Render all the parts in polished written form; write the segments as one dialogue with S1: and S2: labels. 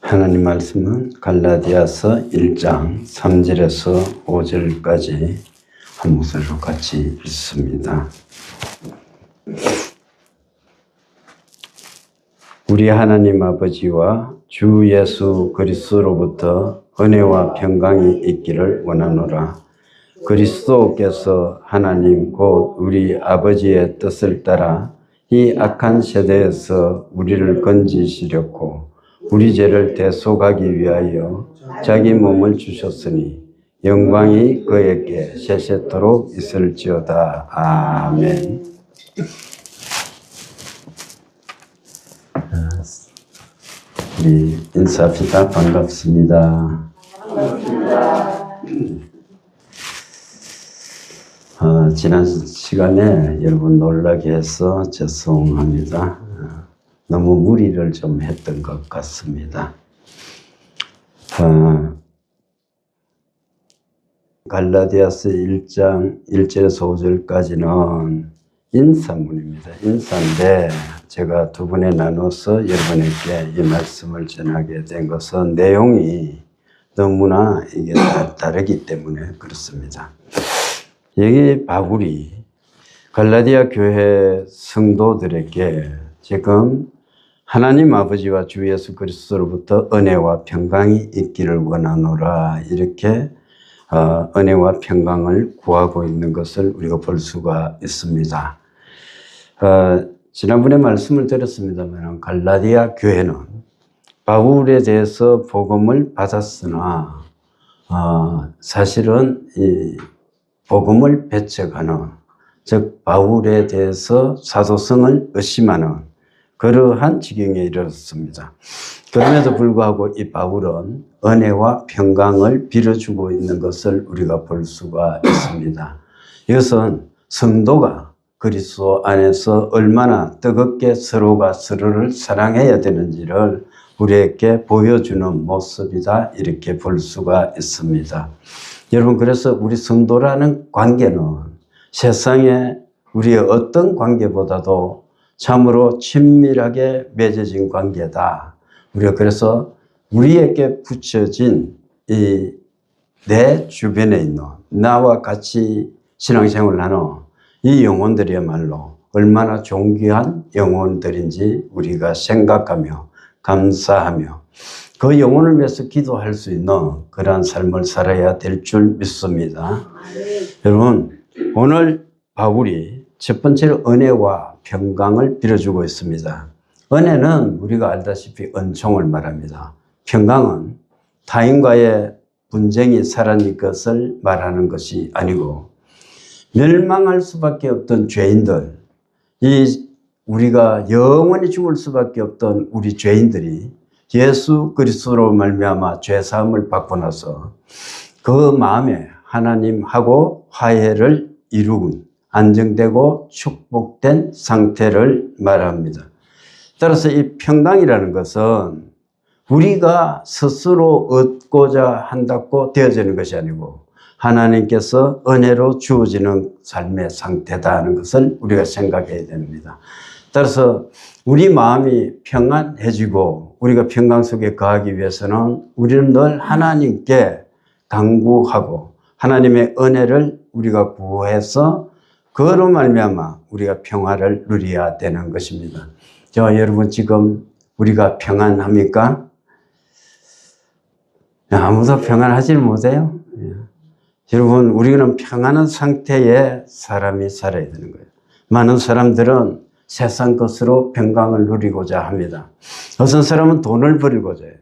S1: 하나님 말씀은 갈라디아서 1장 3절에서 5절까지 한 목소리로 같이 읽습니다. 우리 하나님 아버지와 주 예수 그리스도로부터 은혜와 평강이 있기를 원하노라. 그리스도께서 하나님 곧 우리 아버지의 뜻을 따라 이 악한 세대에서 우리를 건지시렸고 우리 죄를 대속하기 위하여 자기 몸을 주셨으니 영광이 그에게 세세토록 있을지어다. 아멘. 우리 인사합시다. 반갑습니다. 지난 시간에 여러분 놀라게 해서 죄송합니다. 너무 무리를 좀 했던 것 같습니다. 갈라디아서 1장 1절에서 5절까지는 인사문입니다. 인사인데 제가 두 번에 나눠서 여러분에게 이 말씀을 전하게 된 것은 내용이 너무나 이게 다르기 때문에 그렇습니다. 여기 바울이 갈라디아 교회 성도들에게 지금 하나님 아버지와 주 예수 그리스도로부터 은혜와 평강이 있기를 원하노라 이렇게 은혜와 평강을 구하고 있는 것을 우리가 볼 수가 있습니다. 지난번에 말씀을 드렸습니다만 갈라디아 교회는 바울에 대해서 복음을 받았으나 사실은 이 복음을 배척하는, 즉 바울에 대해서 사도성을 의심하는 그러한 지경에 이르렀습니다. 그럼에도 불구하고 이 바울은 은혜와 평강을 빌어주고 있는 것을 우리가 볼 수가 있습니다. 이것은 성도가 그리스도 안에서 얼마나 뜨겁게 서로가 서로를 사랑해야 되는지를 우리에게 보여주는 모습이다 이렇게 볼 수가 있습니다. 여러분, 그래서 우리 성도라는 관계는 세상에 우리의 어떤 관계보다도 참으로 친밀하게 맺어진 관계다. 우리가 그래서 우리에게 붙여진 이 내 주변에 있는 나와 같이 신앙생활을 하는 이 영혼들이야말로 얼마나 존귀한 영혼들인지 우리가 생각하며 감사하며 그 영혼을 위해서 기도할 수 있는 그러한 삶을 살아야 될 줄 믿습니다. 여러분, 오늘 바울이 첫 번째로 은혜와 평강을 빌어주고 있습니다. 은혜는 우리가 알다시피 은총을 말합니다. 평강은 타인과의 분쟁이 사라진 것을 말하는 것이 아니고 멸망할 수밖에 없던 죄인들, 우리가 영원히 죽을 수밖에 없던 우리 죄인들이 예수 그리스도로 말미암아 죄사함을 받고 나서 그 마음에 하나님하고 화해를 이룬 안정되고 축복된 상태를 말합니다. 따라서 이 평강이라는 것은 우리가 스스로 얻고자 한다고 되어지는 것이 아니고 하나님께서 은혜로 주어지는 삶의 상태다 하는 것을 우리가 생각해야 됩니다. 따라서 우리 마음이 평안해지고 우리가 평강 속에 거하기 위해서는 우리는 늘 하나님께 간구하고 하나님의 은혜를 우리가 구해서 그로 말미암아 우리가 평화를 누려야 되는 것입니다. 여러분, 지금 우리가 평안합니까? 아무도 평안하지 못해요. 여러분, 우리는 평안한 상태의 사람이 살아야 되는 거예요. 많은 사람들은 세상 것으로 평강을 누리고자 합니다. 어떤 사람은 돈을 벌고자 해요.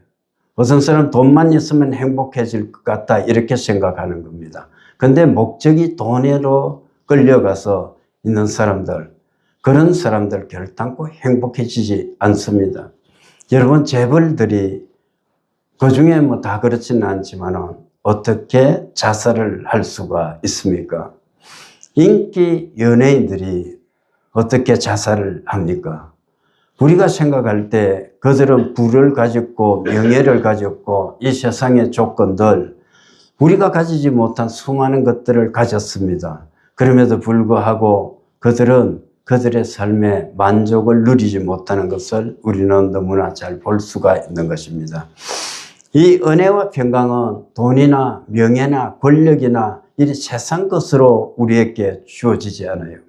S1: 어떤 사람은 돈만 있으면 행복해질 것 같다 이렇게 생각하는 겁니다. 그런데 목적이 돈으로 끌려가서 있는 사람들, 그런 사람들 결단코 행복해지지 않습니다. 여러분, 재벌들이 그중에 다 그렇지는 않지만 어떻게 자살을 할 수가 있습니까? 인기 연예인들이 어떻게 자살을 합니까? 우리가 생각할 때 그들은 부를 가졌고 명예를 가졌고 이 세상의 조건들, 우리가 가지지 못한 수많은 것들을 가졌습니다. 그럼에도 불구하고 그들은 그들의 삶에 만족을 누리지 못하는 것을 우리는 너무나 잘 볼 수가 있는 것입니다. 이 은혜와 평강은 돈이나 명예나 권력이나 이 세상 것으로 우리에게 주어지지 않아요.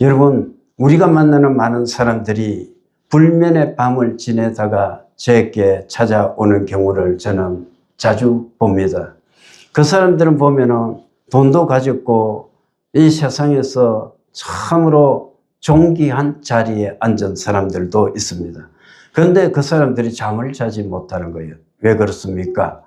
S1: 여러분, 우리가 만나는 많은 사람들이 불면의 밤을 지내다가 저에게 찾아오는 경우를 저는 자주 봅니다. 그 사람들은 보면은 돈도 가졌고 이 세상에서 참으로 존귀한 자리에 앉은 사람들도 있습니다. 그런데 그 사람들이 잠을 자지 못하는 거예요. 왜 그렇습니까?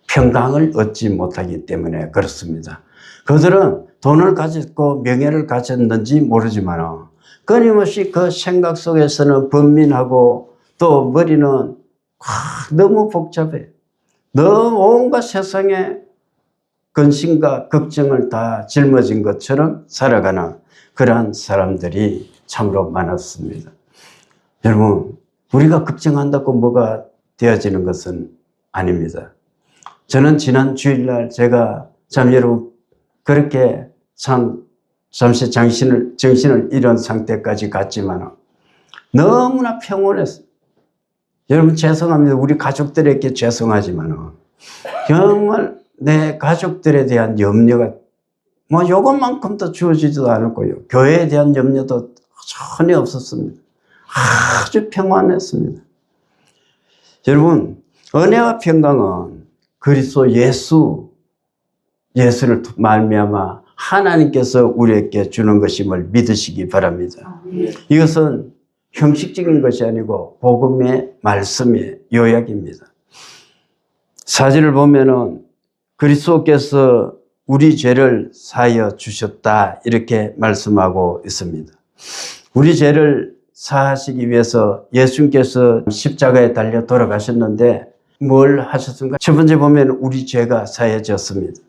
S1: 평강을 얻지 못하기 때문에 그렇습니다. 그들은 돈을 가졌고 명예를 가졌는지 모르지만 끊임없이 그 생각 속에서는 번민하고 또 머리는 너무 복잡해. 너무 온갖 세상에 근심과 걱정을 다 짊어진 것처럼 살아가는 그러한 사람들이 참으로 많았습니다. 여러분, 우리가 걱정한다고 뭐가 되어지는 것은 아닙니다. 저는 지난 주일날 제가 참 여러분 그렇게 참 잠시 정신을 잃은 상태까지 갔지만 너무나 평온했어요. 여러분 죄송합니다. 우리 가족들에게 죄송하지만 정말 내 가족들에 대한 염려가 뭐 요것만큼도 주어지지도 않을 거예요. 교회에 대한 염려도 전혀 없었습니다. 아주 평안했습니다. 여러분, 은혜와 평강은 그리스도 예수를 말미암아 하나님께서 우리에게 주는 것임을 믿으시기 바랍니다. 이것은 형식적인 것이 아니고 복음의 말씀의 요약입니다. 사절을 보면은 그리스도께서 우리 죄를 사하여 주셨다 이렇게 말씀하고 있습니다. 우리 죄를 사하시기 위해서 예수님께서 십자가에 달려 돌아가셨는데 뭘 하셨습니까? 첫 번째 보면 우리 죄가 사해졌습니다.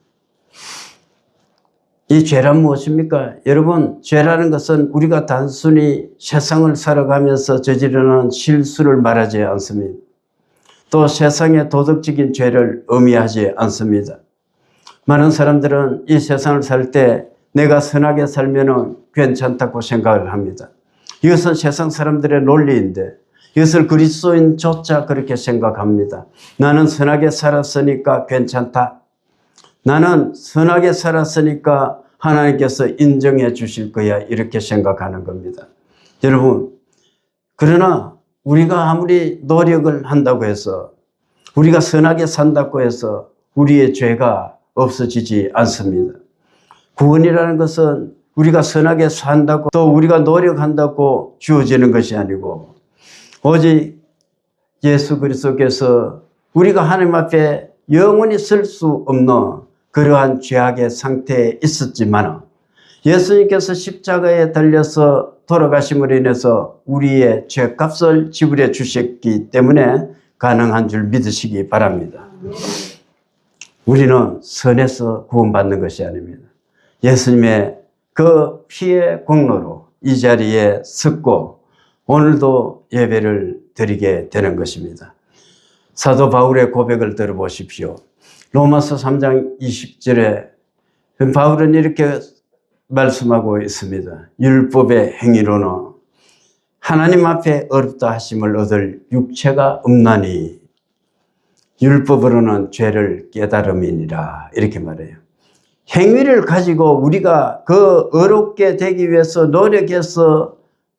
S1: 이 죄란 무엇입니까? 여러분, 죄라는 것은 우리가 단순히 세상을 살아가면서 저지르는 실수를 말하지 않습니다. 또 세상의 도덕적인 죄를 의미하지 않습니다. 많은 사람들은 이 세상을 살 때 내가 선하게 살면 괜찮다고 생각을 합니다. 이것은 세상 사람들의 논리인데 이것을 그리스도인조차 그렇게 생각합니다. 나는 선하게 살았으니까 괜찮다. 나는 선하게 살았으니까 하나님께서 인정해 주실 거야 이렇게 생각하는 겁니다. 여러분, 그러나 우리가 아무리 노력을 한다고 해서 우리가 선하게 산다고 해서 우리의 죄가 없어지지 않습니다. 구원이라는 것은 우리가 선하게 산다고 또 우리가 노력한다고 주어지는 것이 아니고 오직 예수 그리스도께서 우리가 하나님 앞에 영원히 설 수 없는 그러한 죄악의 상태에 있었지만 예수님께서 십자가에 달려서 돌아가심으로 인해서 우리의 죄값을 지불해 주셨기 때문에 가능한 줄 믿으시기 바랍니다. 우리는 선에서 구원받는 것이 아닙니다. 예수님의 그 피의 공로로 이 자리에 섰고 오늘도 예배를 드리게 되는 것입니다. 사도 바울의 고백을 들어보십시오. 로마서 3장 20절에 바울은 이렇게 말씀하고 있습니다. 율법의 행위로는 하나님 앞에 어렵다 하심을 얻을 육체가 없나니 율법으로는 죄를 깨달음이니라 이렇게 말해요. 행위를 가지고 우리가 그 어렵게 되기 위해서 노력해서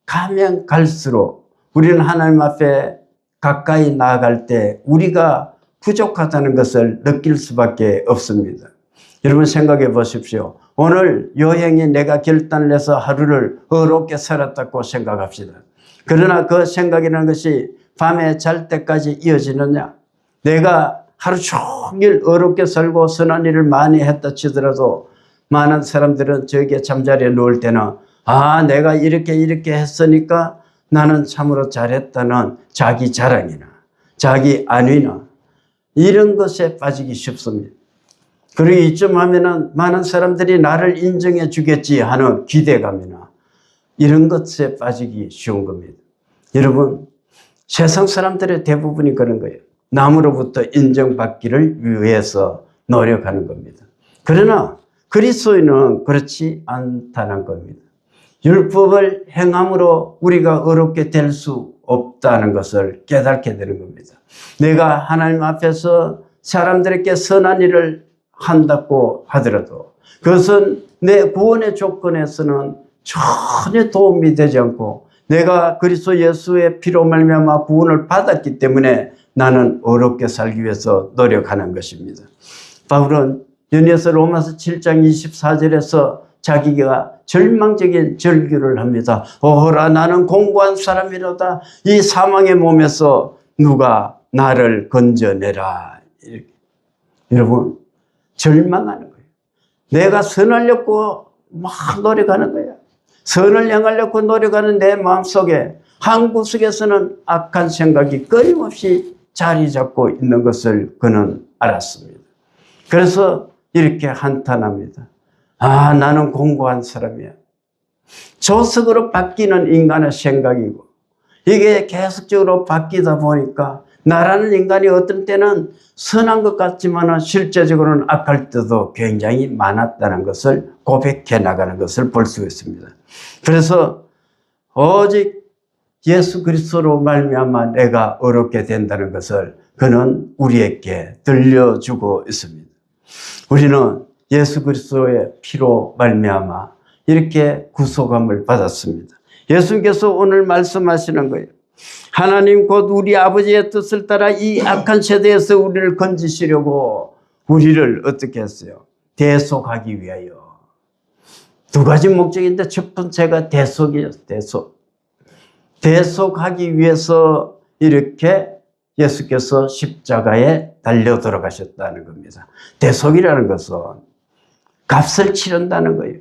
S1: 가면 갈수록 우리는 하나님 앞에 가까이 나아갈 때 우리가 부족하다는 것을 느낄 수밖에 없습니다. 여러분 생각해 보십시오. 오늘 여행에 내가 결단을 해서 하루를 어렵게 살았다고 생각합시다. 그러나 그 생각이라는 것이 밤에 잘 때까지 이어지느냐? 내가 하루 종일 어렵게 살고 선한 일을 많이 했다 치더라도 많은 사람들은 저에게 잠자리에 누울 때는 내가 이렇게 했으니까 나는 참으로 잘했다는 자기 자랑이나 자기 안위나 이런 것에 빠지기 쉽습니다. 그리고 이쯤 하면은 많은 사람들이 나를 인정해 주겠지 하는 기대감이나 이런 것에 빠지기 쉬운 겁니다. 여러분, 세상 사람들의 대부분이 그런 거예요. 남으로부터 인정받기를 위해서 노력하는 겁니다. 그러나 그리스도인은 그렇지 않다는 겁니다. 율법을 행함으로 우리가 어렵게 될 수 없다는 것을 깨닫게 되는 겁니다. 내가 하나님 앞에서 사람들에게 선한 일을 한다고 하더라도 그것은 내 구원의 조건에서는 전혀 도움이 되지 않고 내가 그리스도 예수의 피로 말미암아 구원을 받았기 때문에 나는 어렵게 살기 위해서 노력하는 것입니다. 바울은 연이어서 로마서 7장 24절에서 자기가 절망적인 절규를 합니다. 오호라 나는 공고한 사람이로다. 이 사망의 몸에서 누가 나를 건져내라. 이렇게. 여러분 절망하는 거예요. 내가 선하려고 막 노력하는 거예요. 선을 향하려고 노력하는 내 마음속에 한 구석에서는 악한 생각이 끊임없이 자리 잡고 있는 것을 그는 알았습니다. 그래서 이렇게 한탄합니다. 아, 나는 공고한 사람이야. 조석으로 바뀌는 인간의 생각이고 이게 계속적으로 바뀌다 보니까 나라는 인간이 어떤 때는 선한 것 같지만 실제적으로는 악할 때도 굉장히 많았다는 것을 고백해 나가는 것을 볼 수 있습니다. 그래서 오직 예수 그리스도로 말미암아 내가 어렵게 된다는 것을 그는 우리에게 들려주고 있습니다. 우리는 예수 그리스도의 피로 말미암아 이렇게 구속함을 받았습니다. 예수님께서 오늘 말씀하시는 거예요. 하나님 곧 우리 아버지의 뜻을 따라 이 악한 세대에서 우리를 건지시려고 우리를 어떻게 했어요? 대속하기 위하여. 두 가지 목적인데 첫 번째가 대속이에요. 대속하기 위해서 이렇게 예수께서 십자가에 달려 돌아가셨다는 겁니다. 대속이라는 것은 값을 치른다는 거예요.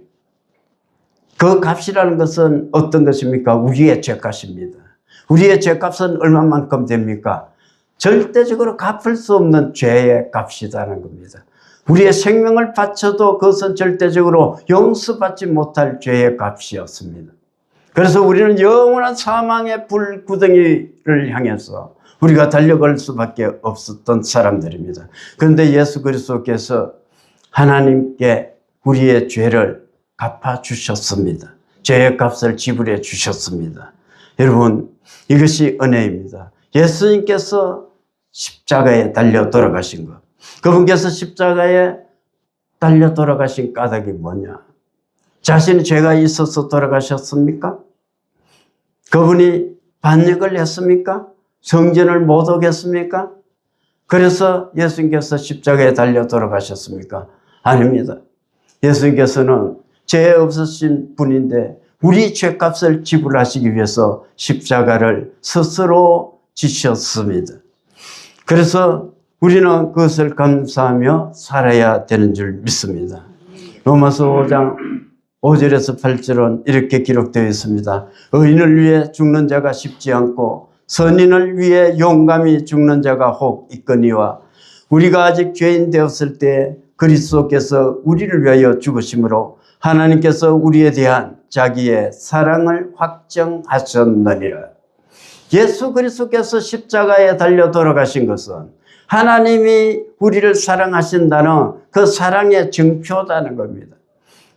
S1: 그 값이라는 것은 어떤 것입니까? 우리의 죄값입니다. 우리의 죄값은 얼마만큼 됩니까? 절대적으로 갚을 수 없는 죄의 값이라는 겁니다. 우리의 생명을 바쳐도 그것은 절대적으로 용서받지 못할 죄의 값이었습니다. 그래서 우리는 영원한 사망의 불구덩이를 향해서 우리가 달려갈 수밖에 없었던 사람들입니다. 그런데 예수 그리스도께서 하나님께 우리의 죄를 갚아주셨습니다. 죄의 값을 지불해 주셨습니다. 여러분, 이것이 은혜입니다. 예수님께서 십자가에 달려 돌아가신 것. 그분께서 십자가에 달려 돌아가신 까닭이 뭐냐? 자신의 죄가 있어서 돌아가셨습니까? 그분이 반역을 했습니까? 성전을 못 오겠습니까? 그래서 예수님께서 십자가에 달려 돌아가셨습니까? 아닙니다. 예수님께서는 죄 없으신 분인데 우리 죄값을 지불하시기 위해서 십자가를 스스로 지셨습니다. 그래서 우리는 그것을 감사하며 살아야 되는 줄 믿습니다. 로마서 5장 5절에서 8절은 이렇게 기록되어 있습니다. 의인을 위해 죽는 자가 쉽지 않고 선인을 위해 용감히 죽는 자가 혹 있거니와 우리가 아직 죄인 되었을 때 그리스도께서 우리를 위하여 죽으심으로 하나님께서 우리에 대한 자기의 사랑을 확정하셨느니라. 예수 그리스도께서 십자가에 달려 돌아가신 것은 하나님이 우리를 사랑하신다는 그 사랑의 증표다는 겁니다.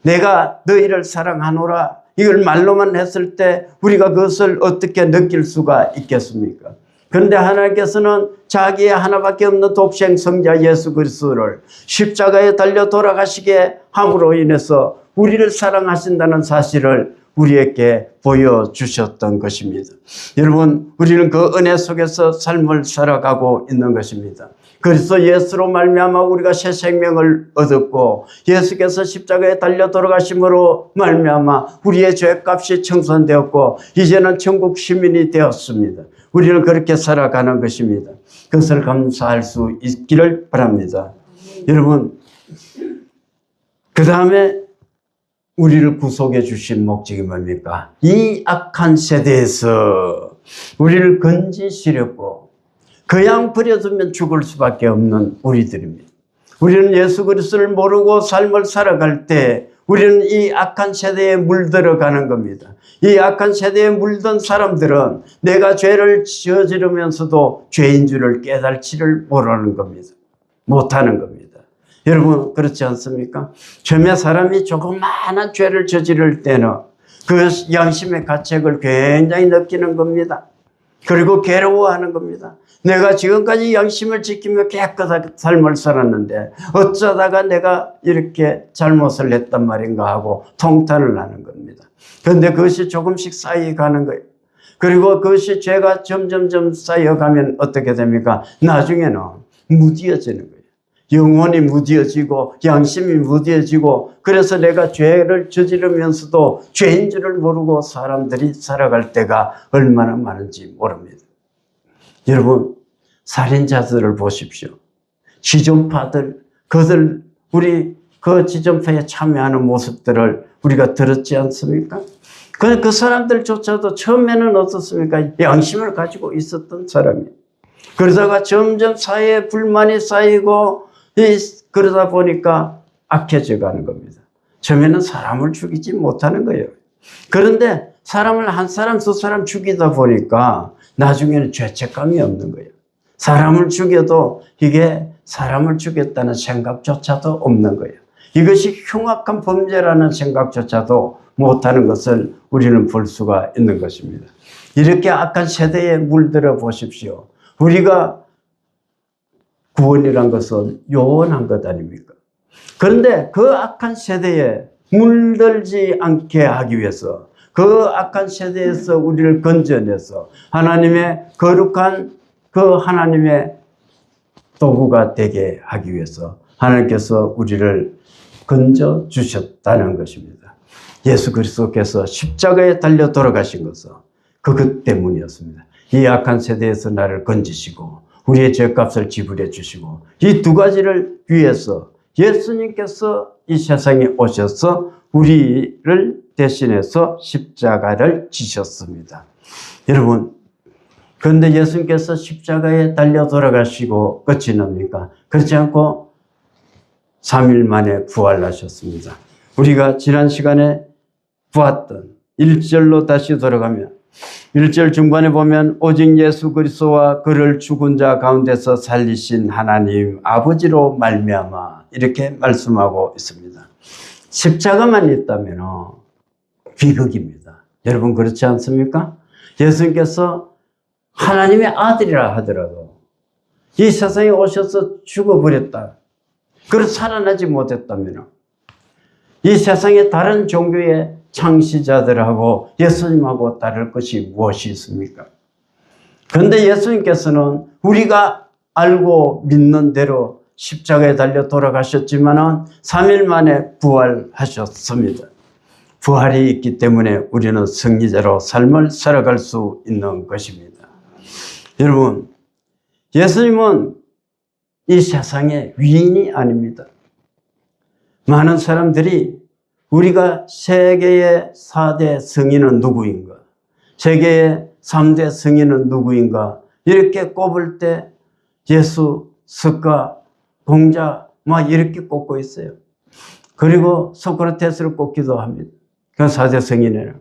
S1: 내가 너희를 사랑하노라 이걸 말로만 했을 때 우리가 그것을 어떻게 느낄 수가 있겠습니까? 그런데 하나님께서는 자기의 하나밖에 없는 독생 성자 예수 그리스도를 십자가에 달려 돌아가시게 함으로 인해서 우리를 사랑하신다는 사실을 우리에게 보여주셨던 것입니다. 여러분, 우리는 그 은혜 속에서 삶을 살아가고 있는 것입니다. 그래서 예수로 말미암아 우리가 새 생명을 얻었고 예수께서 십자가에 달려 돌아가심으로 말미암아 우리의 죄값이 청산되었고 이제는 천국 시민이 되었습니다. 우리는 그렇게 살아가는 것입니다. 그것을 감사할 수 있기를 바랍니다. 여러분, 그 다음에 우리를 구속해 주신 목적이 뭡니까? 이 악한 세대에서 우리를 건지시려고 그냥 버려두면 죽을 수밖에 없는 우리들입니다. 우리는 예수 그리스도를 모르고 삶을 살아갈 때 우리는 이 악한 세대에 물들어가는 겁니다. 이 악한 세대에 물든 사람들은 내가 죄를 저지르면서도 죄인 줄을 깨달지를 못하는 겁니다. 못하는 겁니다. 여러분 그렇지 않습니까? 처음에 사람이 조그마한 죄를 저지를 때는 그 양심의 가책을 굉장히 느끼는 겁니다. 그리고 괴로워하는 겁니다. 내가 지금까지 양심을 지키며 깨끗하게 삶을 살았는데 어쩌다가 내가 이렇게 잘못을 했단 말인가 하고 통탄을 하는 겁니다. 그런데 그것이 조금씩 쌓여가는 거예요. 그리고 그것이 죄가 점점점 쌓여가면 어떻게 됩니까? 나중에는 무뎌지는 거예요. 영혼이 무뎌지고 양심이 무뎌지고, 그래서 내가 죄를 저지르면서도 죄인 줄을 모르고 사람들이 살아갈 때가 얼마나 많은지 모릅니다. 여러분, 살인자들을 보십시오. 지존파들, 그들, 우리 그 지존파에 참여하는 모습들을 우리가 들었지 않습니까? 그 사람들조차도 처음에는 어떻습니까? 양심을 가지고 있었던 사람이에요. 그러다가 점점 사회에 불만이 쌓이고 그러다 보니까 악해져 가는 겁니다. 처음에는 사람을 죽이지 못하는 거예요. 그런데 사람을 한 사람, 두 사람 죽이다 보니까 나중에는 죄책감이 없는 거예요. 사람을 죽여도 이게 사람을 죽였다는 생각조차도 없는 거예요. 이것이 흉악한 범죄라는 생각조차도 못하는 것을 우리는 볼 수가 있는 것입니다. 이렇게 악한 세대에 물들어 보십시오. 우리가 구원이란 것은 요원한 것 아닙니까? 그런데 그 악한 세대에 물들지 않게 하기 위해서, 그 악한 세대에서 우리를 건져내서 하나님의 거룩한 그 하나님의 도구가 되게 하기 위해서 하나님께서 우리를 건져 주셨다는 것입니다. 예수 그리스도께서 십자가에 달려 돌아가신 것은 그것 때문이었습니다. 이 악한 세대에서 나를 건지시고 우리의 죄값을 지불해 주시고, 이 두 가지를 위해서 예수님께서 이 세상에 오셔서 우리를 대신해서 십자가를 지셨습니다. 여러분, 그런데 예수님께서 십자가에 달려 돌아가시고 끝이 납니까? 그렇지 않고 3일 만에 부활하셨습니다. 우리가 지난 시간에 보았던 1절로 다시 돌아가면 1절 중반에 보면 오직 예수 그리스도와 그를 죽은 자 가운데서 살리신 하나님 아버지로 말미암아 이렇게 말씀하고 있습니다. 십자가만 있다면 비극입니다. 여러분 그렇지 않습니까? 예수님께서 하나님의 아들이라 하더라도 이 세상에 오셔서 죽어버렸다, 그리고 살아나지 못했다면 이 세상의 다른 종교의 창시자들하고 예수님하고 다를 것이 무엇이 있습니까? 그런데 예수님께서는 우리가 알고 믿는 대로 십자가에 달려 돌아가셨지만 3일 만에 부활하셨습니다. 부활이 있기 때문에 우리는 승리자로 삶을 살아갈 수 있는 것입니다. 여러분, 예수님은 이 세상의 위인이 아닙니다. 많은 사람들이 우리가 세계의 4대 성인은 누구인가, 세계의 3대 성인은 누구인가 이렇게 꼽을 때 예수, 석가, 공자 막 이렇게 꼽고 있어요. 그리고 소크라테스를 꼽기도 합니다. 그 4대 성인이에요.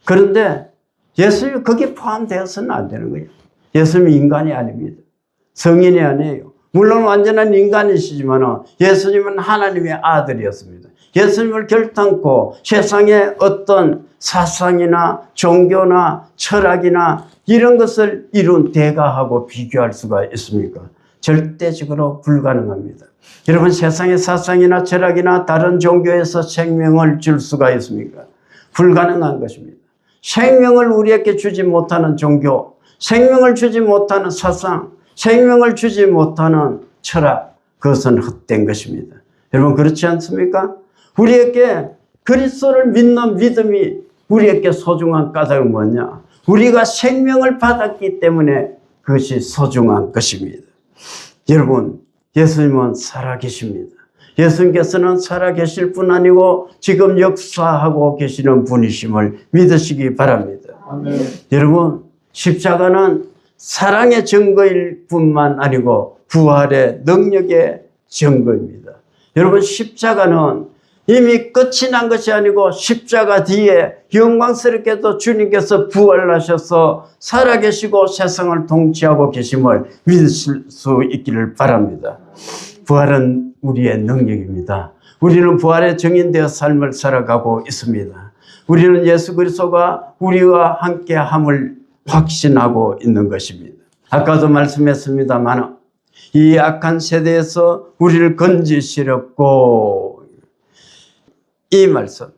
S1: 그런데 예수님이 거기에 포함되어서는 안 되는 거예요. 예수님이 인간이 아닙니다. 성인이 아니에요. 물론 완전한 인간이시지만 예수님은 하나님의 아들이었습니다. 예수님을 결단코 세상의 어떤 사상이나 종교나 철학이나 이런 것을 이룬 대가하고 비교할 수가 있습니까? 절대적으로 불가능합니다. 여러분, 세상의 사상이나 철학이나 다른 종교에서 생명을 줄 수가 있습니까? 불가능한 것입니다. 생명을 우리에게 주지 못하는 종교, 생명을 주지 못하는 사상, 생명을 주지 못하는 철학, 그것은 헛된 것입니다. 여러분 그렇지 않습니까? 우리에게 그리스도를 믿는 믿음이 우리에게 소중한 까닭은 뭐냐? 우리가 생명을 받았기 때문에 그것이 소중한 것입니다. 여러분, 예수님은 살아계십니다. 예수님께서는 살아계실 뿐 아니고 지금 역사하고 계시는 분이심을 믿으시기 바랍니다. 아멘. 여러분, 십자가는 사랑의 증거일 뿐만 아니고 부활의 능력의 증거입니다. 여러분, 십자가는 이미 끝이 난 것이 아니고 십자가 뒤에 영광스럽게도 주님께서 부활하셔서 살아계시고 세상을 통치하고 계심을 믿으실 수 있기를 바랍니다. 부활은 우리의 능력입니다. 우리는 부활의 증인되어 삶을 살아가고 있습니다. 우리는 예수 그리스도가 우리와 함께함을 확신하고 있는 것입니다. 아까도 말씀했습니다만 이 악한 세대에서 우리를 건지시렵고, 이 말씀,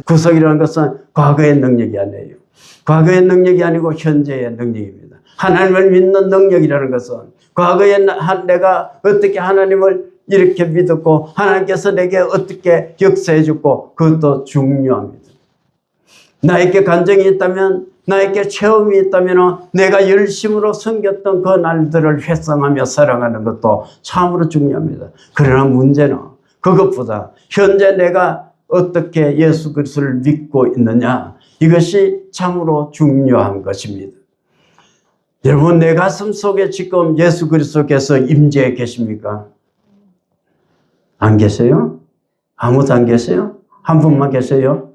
S1: 구속이라는 것은 과거의 능력이 아니에요. 과거의 능력이 아니고 현재의 능력입니다. 하나님을 믿는 능력이라는 것은 과거에 내가 어떻게 하나님을 이렇게 믿었고 하나님께서 내게 어떻게 역사해 줬고, 그것도 중요합니다. 나에게 감정이 있다면, 나에게 체험이 있다면 내가 열심으로 섬겼던 그 날들을 회상하며 살아가는 것도 참으로 중요합니다. 그러나 문제는 그것보다 현재 내가 어떻게 예수 그리스도를 믿고 있느냐, 이것이 참으로 중요한 것입니다. 여러분, 내 가슴 속에 지금 예수 그리스도께서 임재해 계십니까? 안 계세요? 아무도 안 계세요? 한 분만 계세요?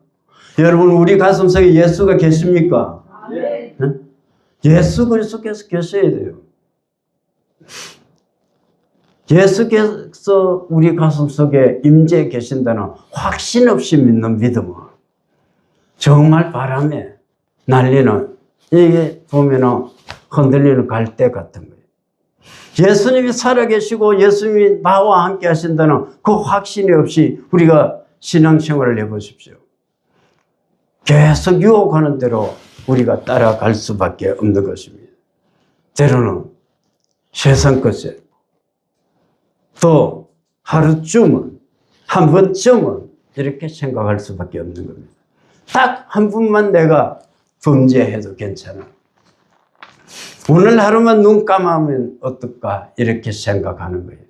S1: 여러분, 우리 가슴 속에 예수가 계십니까? 네. 예수 그리스도께서 계셔야 돼요. 예수께서 우리 가슴 속에 임재해 계신다는 확신 없이 믿는 믿음은 정말 바람에 날리는, 이게 보면은 흔들리는 갈대 같은 거예요. 예수님이 살아계시고 예수님이 나와 함께 하신다는 그 확신이 없이 우리가 신앙생활을 해보십시오. 계속 유혹하는 대로 우리가 따라갈 수밖에 없는 것입니다. 때로는 세상 것에, 또 하루쯤은, 한 번쯤은 이렇게 생각할 수밖에 없는 겁니다. 딱 한 분만 내가 범죄해도 괜찮아. 오늘 하루만 눈 감으면 어떨까, 이렇게 생각하는 거예요.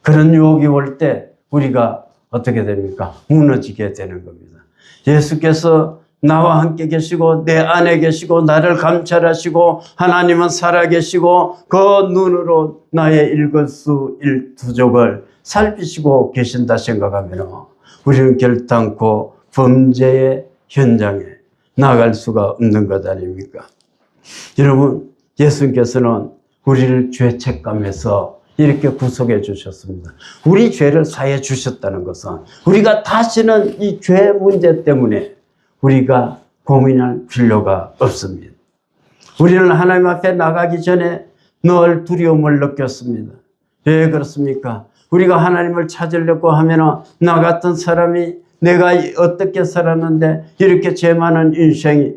S1: 그런 유혹이 올 때 우리가 어떻게 됩니까? 무너지게 되는 겁니다. 예수께서 나와 함께 계시고 내 안에 계시고 나를 감찰하시고 하나님은 살아계시고 그 눈으로 나의 일거수일투족을 살피시고 계신다 생각하면 우리는 결단코 범죄의 현장에 나갈 수가 없는 것 아닙니까? 여러분, 예수님께서는 우리를 죄책감에서 이렇게 구속해 주셨습니다. 우리 죄를 사해 주셨다는 것은 우리가 다시는 이 죄 문제 때문에 우리가 고민할 필요가 없습니다. 우리는 하나님 앞에 나가기 전에 늘 두려움을 느꼈습니다. 왜 그렇습니까? 우리가 하나님을 찾으려고 하면 나 같은 사람이 내가 어떻게 살았는데 이렇게 죄 많은 인생이,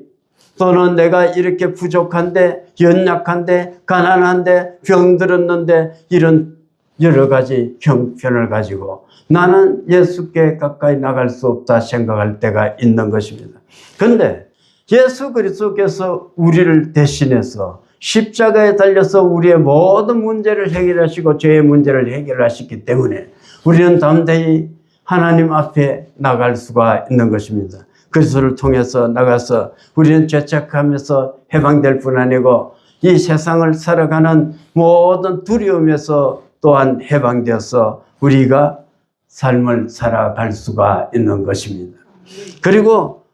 S1: 또는 내가 이렇게 부족한데, 연약한데, 가난한데, 병들었는데, 이런 여러 가지 형편을 가지고 나는 예수께 가까이 나갈 수 없다 생각할 때가 있는 것입니다. 그런데 예수 그리스도께서 우리를 대신해서 십자가에 달려서 우리의 모든 문제를 해결하시고 죄의 문제를 해결하셨기 때문에 우리는 담대히 하나님 앞에 나갈 수가 있는 것입니다. 그리스도를 통해서 나가서 우리는 죄책하면서 해방될 뿐 아니고 이 세상을 살아가는 모든 두려움에서 또한 해방되어서 우리가 삶을 살아갈 수가 있는 것입니다. 그리고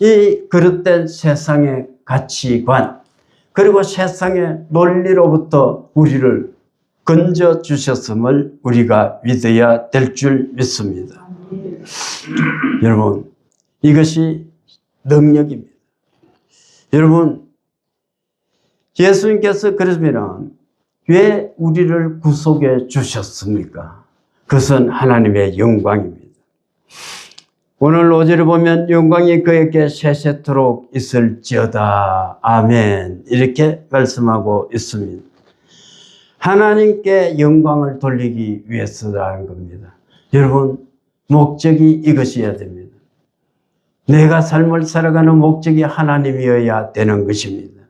S1: 이 그릇된 세상의 가치관, 그리고 세상의 논리로부터 우리를 건져 주셨음을 우리가 믿어야 될 줄 믿습니다. 여러분, 이것이 능력입니다. 여러분, 예수님께서 그러시면 왜 우리를 구속해 주셨습니까? 그것은 하나님의 영광입니다. 오늘 5절에 보면 영광이 그에게 세세토록 있을지어다. 아멘. 이렇게 말씀하고 있습니다. 하나님께 영광을 돌리기 위해서라는 겁니다. 여러분, 목적이 이것이어야 됩니다. 내가 삶을 살아가는 목적이 하나님이어야 되는 것입니다.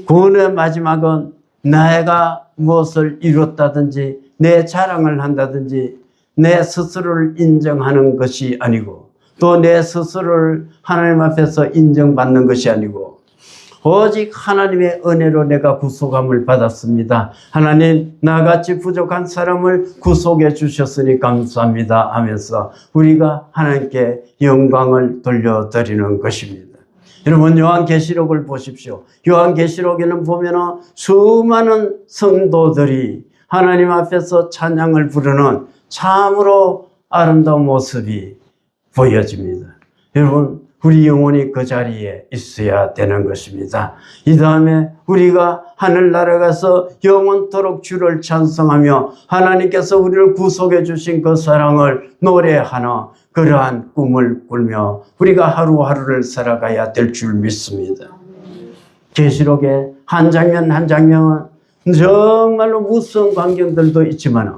S1: 구원의 마지막은 내가 무엇을 이뤘다든지 내 자랑을 한다든지 내 스스로를 인정하는 것이 아니고, 또 내 스스로를 하나님 앞에서 인정받는 것이 아니고, 오직 하나님의 은혜로 내가 구속함을 받았습니다. 하나님, 나같이 부족한 사람을 구속해 주셨으니 감사합니다 하면서 우리가 하나님께 영광을 돌려드리는 것입니다. 여러분, 요한계시록을 보십시오. 요한계시록에는 보면 수많은 성도들이 하나님 앞에서 찬양을 부르는 참으로 아름다운 모습이 보여집니다. 여러분, 우리 영혼이 그 자리에 있어야 되는 것입니다. 이 다음에 우리가 하늘나라 가서 영원토록 주를 찬송하며 하나님께서 우리를 구속해 주신 그 사랑을 노래하는 그러한 꿈을 꾸며 우리가 하루하루를 살아가야 될 줄 믿습니다. 계시록의 한 장면 한 장면은 정말로 무서운 광경들도 있지만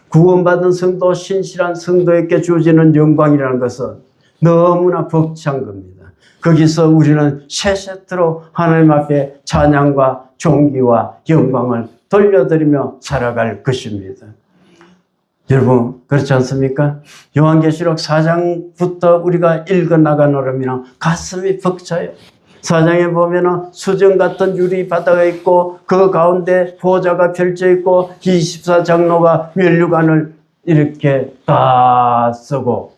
S1: 구원받은 성도, 신실한 성도에게 주어지는 영광이라는 것은 너무나 벅찬 겁니다. 거기서 우리는 세세토록 하나님 앞에 찬양과 존귀와 영광을 돌려드리며 살아갈 것입니다. 여러분 그렇지 않습니까? 요한계시록 4장부터 우리가 읽어나가노라면 가슴이 벅차요. 4장에 보면 수정 같은 유리 바다가 있고 그 가운데 보좌가 펼쳐 있고 24장로가 면류관을 이렇게 다 쓰고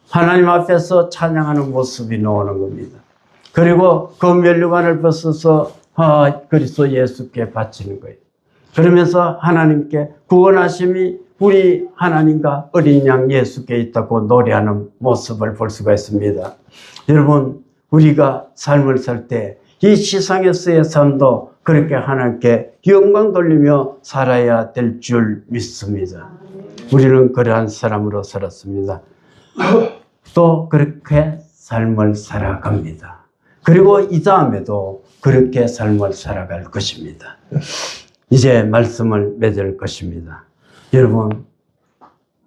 S1: 하나님 앞에서 찬양하는 모습이 나오는 겁니다. 그리고 그 면류관을 벗어서 그리스도 예수께 바치는 거예요. 그러면서 하나님께 구원하심이 우리 하나님과 어린 양 예수께 있다고 노래하는 모습을 볼 수가 있습니다. 여러분 우리가 삶을 살 때 이 세상에서의 삶도 그렇게 하나님께 영광 돌리며 살아야 될 줄 믿습니다. 우리는 그러한 사람으로 살았습니다. 또 그렇게 삶을 살아갑니다. 그리고 이 다음에도 그렇게 삶을 살아갈 것입니다. 이제 말씀을 맺을 것입니다. 여러분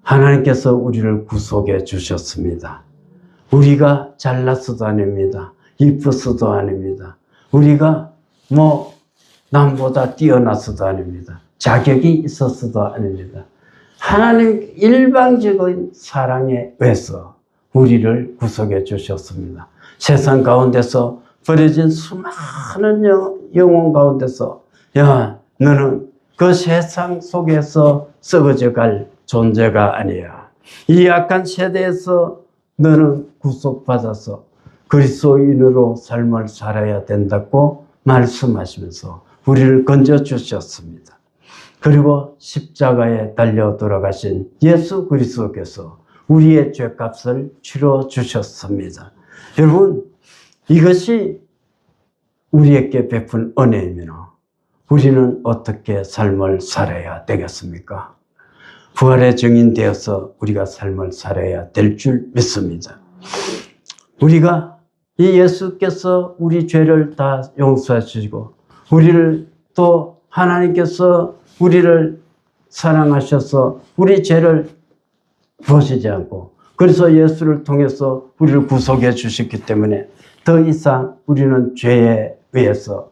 S1: 하나님께서 우리를 구속해 주셨습니다. 우리가 잘났어도 아닙니다. 이쁘서도 아닙니다. 우리가 남보다 뛰어나서도 아닙니다. 자격이 있었어도 아닙니다. 하나님 일방적인 사랑에 의해서 우리를 구속해 주셨습니다. 세상 가운데서 버려진 수많은 영혼 가운데서 너는 그 세상 속에서 썩어져 갈 존재가 아니야. 이 약한 세대에서 너는 구속받아서 그리스도인으로 삶을 살아야 된다고 말씀하시면서 우리를 건져주셨습니다. 그리고 십자가에 달려 돌아가신 예수 그리스도께서 우리의 죄값을 치러주셨습니다. 여러분 이것이 우리에게 베푼 은혜이면 우리는 어떻게 삶을 살아야 되겠습니까? 부활의 증인 되어서 우리가 삶을 살아야 될 줄 믿습니다. 우리가 이 예수께서 우리 죄를 다 용서해 주시고 우리를 또 하나님께서 우리를 사랑하셔서 우리 죄를 보시지 않고 그래서 예수를 통해서 우리를 구속해 주셨기 때문에 더 이상 우리는 죄에 의해서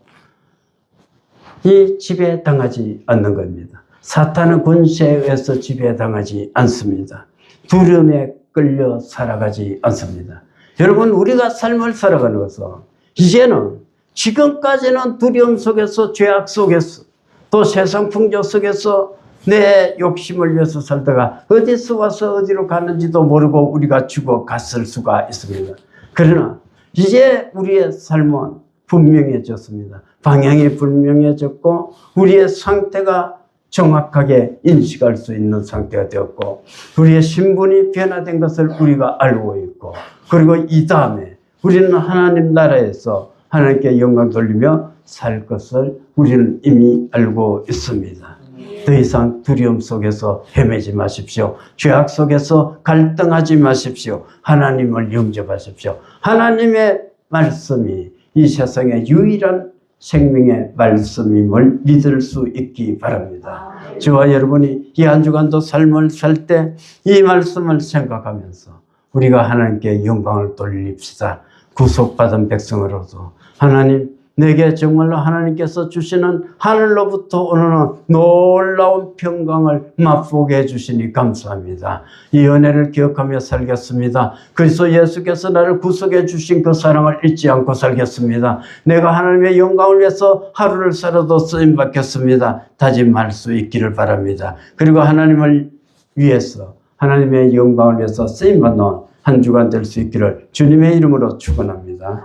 S1: 이 지배당하지 않는 겁니다. 사탄은 권세에 의해서 지배당하지 않습니다. 두려움에 끌려 살아가지 않습니다. 여러분 우리가 삶을 살아가는 것은 이제는 지금까지는 두려움 속에서 죄악 속에서 또 세상 풍조 속에서 내 욕심을 위해서 살다가 어디서 와서 어디로 가는지도 모르고 우리가 죽어갔을 수가 있습니다. 그러나 이제 우리의 삶은 분명해졌습니다. 방향이 분명해졌고 우리의 상태가 정확하게 인식할 수 있는 상태가 되었고 우리의 신분이 변화된 것을 우리가 알고 있고 그리고 이 다음에 우리는 하나님 나라에서 하나님께 영광 돌리며 살 것을 우리는 이미 알고 있습니다. 더 이상 두려움 속에서 헤매지 마십시오. 죄악 속에서 갈등하지 마십시오. 하나님을 영접하십시오. 하나님의 말씀이 이 세상의 유일한 생명의 말씀임을 믿을 수 있기 바랍니다. 저와 여러분이 이 한 주간도 삶을 살 때 이 말씀을 생각하면서 우리가 하나님께 영광을 돌립시다. 구속받은 백성으로서 하나님 내게 정말로 하나님께서 주시는 하늘로부터 오는 놀라운 평강을 맛보게 해주시니 감사합니다. 이 은혜를 기억하며 살겠습니다. 그리스도 예수께서 나를 구속해 주신 그 사랑을 잊지 않고 살겠습니다. 내가 하나님의 영광을 위해서 하루를 살아도 쓰임받겠습니다. 다짐할 수 있기를 바랍니다. 그리고 하나님을 위해서 하나님의 영광을 위해서 쓰임받는 한 주간 될 수 있기를 주님의 이름으로 축원합니다.